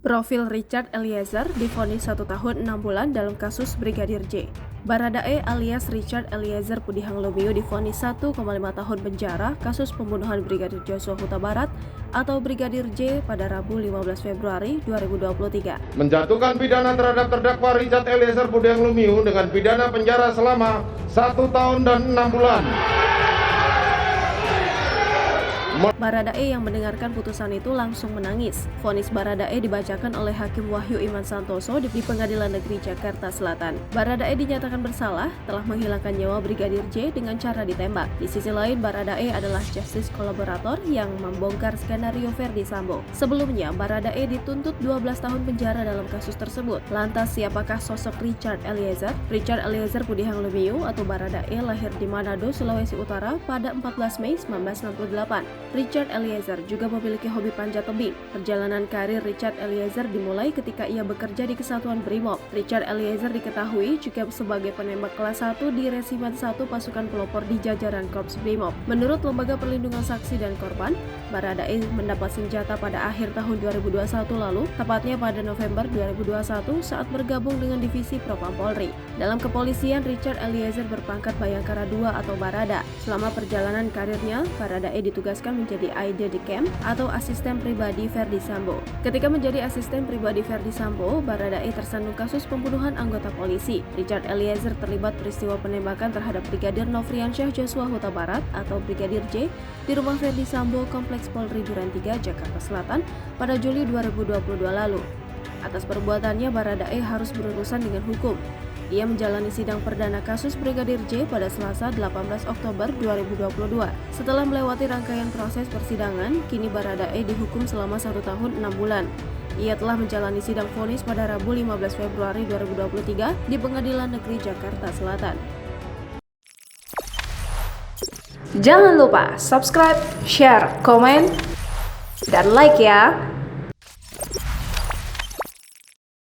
Profil Richard Eliezer divonis 1 tahun 6 bulan dalam kasus Brigadir J. Baradae alias Richard Eliezer Pudihang Lumiu divonis 1,5 tahun penjara kasus pembunuhan Brigadir Joshua Huta Barat atau Brigadir J pada Rabu 15 Februari 2023. Menjatuhkan pidana terhadap terdakwa Richard Eliezer Pudihang Lumiu dengan pidana penjara selama 1 tahun dan 6 bulan. Baradae yang mendengarkan putusan itu langsung menangis. Vonis Baradae dibacakan oleh Hakim Wahyu Iman Santoso di Pengadilan Negeri Jakarta Selatan. Baradae dinyatakan bersalah telah menghilangkan nyawa Brigadir J dengan cara ditembak. Di sisi lain, Baradae adalah justice kolaborator yang membongkar skenario Verdi Sambo. Sebelumnya, Baradae dituntut 12 tahun penjara dalam kasus tersebut. Lantas, siapakah sosok Richard Eliezer? Richard Eliezer Pudihang Lumiu atau Baradae lahir di Manado, Sulawesi Utara pada 14 Mei 1968. Richard Eliezer juga memiliki hobi panjat tebing. Perjalanan karir Richard Eliezer dimulai ketika ia bekerja di Kesatuan Brimob. Richard Eliezer diketahui juga sebagai penembak kelas 1 di Resimen 1 Pasukan Pelopor di jajaran Korps Brimob. Menurut Lembaga Perlindungan Saksi dan Korban, Baradae mendapat senjata pada akhir tahun 2021 lalu, tepatnya pada November 2021 saat bergabung dengan Divisi Propam Polri. Dalam kepolisian, Richard Eliezer berpangkat Bayangkara II atau Barada. Selama perjalanan karirnya, Baradae ditugaskan menjadi aide de camp atau asisten pribadi Verdi Sambo. Ketika menjadi asisten pribadi Verdi Sambo, Baradae tersandung kasus pembunuhan anggota polisi. Richard Eliezer terlibat peristiwa penembakan terhadap Brigadir Nofriansyah Joshua Huta Barat atau Brigadir J di rumah Verdi Sambo Kompleks Polri Duren 3, Jakarta Selatan pada Juli 2022 lalu. Atas perbuatannya, Baradae harus berurusan dengan hukum. Ia menjalani sidang perdana kasus Brigadir J pada Selasa 18 Oktober 2022. Setelah melewati rangkaian proses persidangan, kini Baradae dihukum selama 1 tahun 6 bulan. Ia telah menjalani sidang vonis pada Rabu 15 Februari 2023 di Pengadilan Negeri Jakarta Selatan. Jangan lupa subscribe, share, komen, dan like ya!